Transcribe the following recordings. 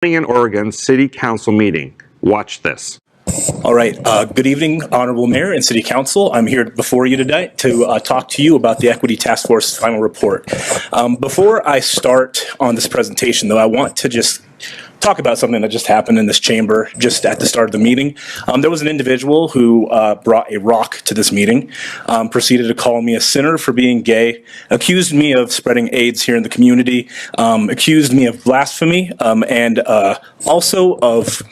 In Oregon City Council meeting. Watch this. All right. Good evening, Honorable Mayor and City Council. I'm here before you today to talk to you about the Equity Task Force final report. Before I start on this presentation, though, I want to just talk about something that just happened in this chamber just at the start of the meeting. There was an individual who brought a rock to this meeting, proceeded to call me a sinner for being gay, accused me of spreading AIDS here in the community, accused me of blasphemy, and also of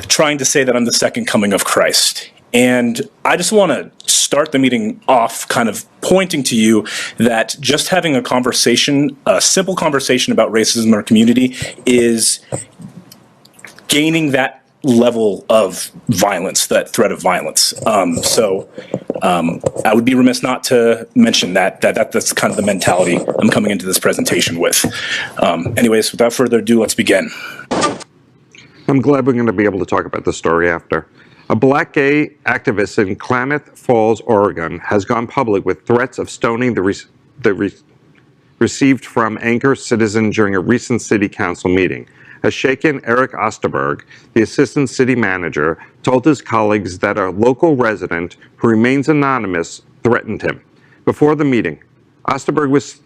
trying to say that I'm the second coming of Christ. And I just want to start the meeting off kind of pointing to you that just having a conversation, a simple conversation about racism in our community is gaining that level of violence, that threat of violence. So I would be remiss not to mention that's kind of the mentality I'm coming into this presentation with. Anyways, without further ado, let's begin. I'm glad we're going to be able to talk about this story after. A black gay activist in Klamath Falls, Oregon, has gone public with threats of stoning received from Anchor Citizen during a recent city council meeting. A shaken Eric Osterberg, the assistant city manager, told his colleagues that a local resident who remains anonymous threatened him. Before the meeting, Osterberg was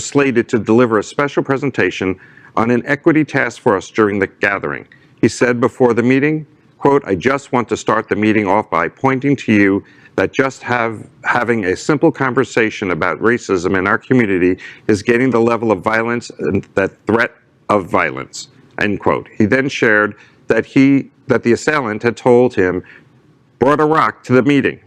slated to deliver a special presentation on an equity task force during the gathering. He said before the meeting, quote, "I just want to start the meeting off by pointing to you that just having a simple conversation about racism in our community is getting the level of violence and that threat of violence," end quote. He then shared that the assailant had told him, brought a rock to the meeting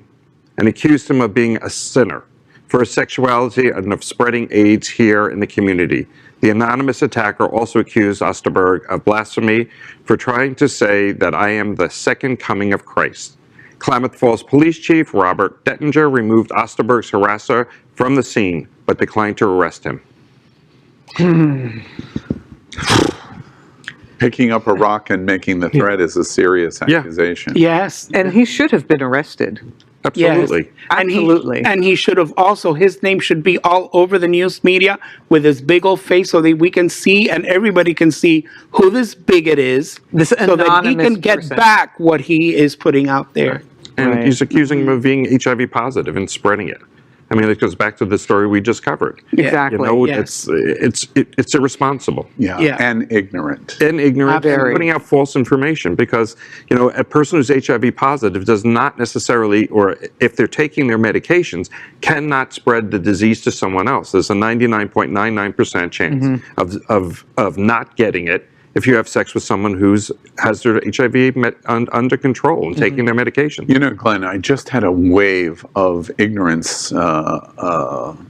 and accused him of being a sinner for his sexuality and of spreading AIDS here in the community. The anonymous attacker also accused Osterberg of blasphemy for trying to say that I am the second coming of Christ. Klamath Falls Police Chief Robert Dentinger removed Osterberg's harasser from the scene, but declined to arrest him. Picking up a rock and making the threat is a serious accusation. Yes, and he should have been arrested. Absolutely. Yes. Absolutely. And he should have also, his name should be all over the news media with his big old face so that we can see and everybody can see who this bigot is, so that he can get back what he is putting out there. And he's accusing him of being HIV positive and spreading it. I mean, it goes back to the story we just covered. Exactly. You know, it's irresponsible. Yeah. And ignorant. And ignorant, and putting out false information, because, you know, a person who's HIV positive does not necessarily, or if they're taking their medications, cannot spread the disease to someone else. There's a 99.99% chance of not getting it if you have sex with someone who has their HIV under control and taking their medication. You know, Glenn, I just had a wave of ignorance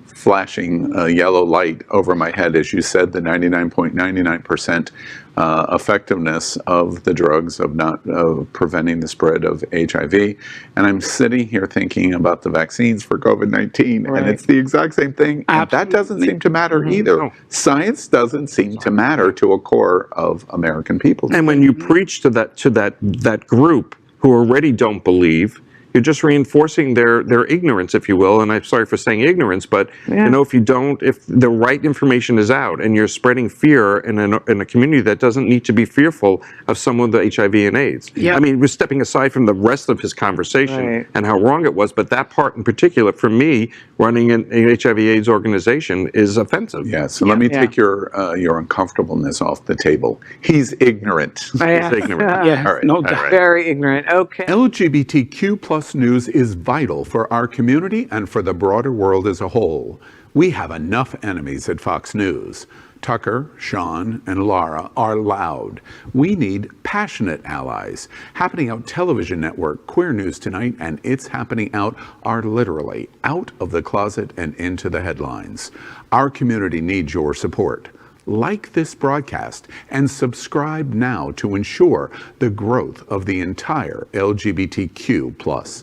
flashing a yellow light over my head as you said the 99.99% effectiveness of the drugs of not preventing the spread of HIV. And I'm sitting here thinking about the vaccines for COVID-19, and it's the exact same thing. And that doesn't seem to matter either. No. Science doesn't seem to matter to a core of American people. And when you preach to that group who already don't believe, you're just reinforcing their ignorance, if you will. And I'm sorry for saying ignorance, but you know, if the right information is out and you're spreading fear in a community that doesn't need to be fearful of someone with HIV and AIDS. I mean, we're stepping aside from the rest of his conversation and how wrong it was, but that part in particular, for me, running an HIV/AIDS organization is offensive. Yes, so let me take your uncomfortableness off the table. He's ignorant. He's ignorant. Yeah, all right. No doubt. Very ignorant. Okay. LGBTQ+ news is vital for our community and for the broader world as a whole. We have enough enemies at Fox News. Tucker, Sean, and Laura are loud. We need passionate allies. Happening Out Television Network, Queer News Tonight, and It's Happening Out are literally out of the closet and into the headlines. Our community needs your support. Like this broadcast and subscribe now to ensure the growth of the entire LGBTQ+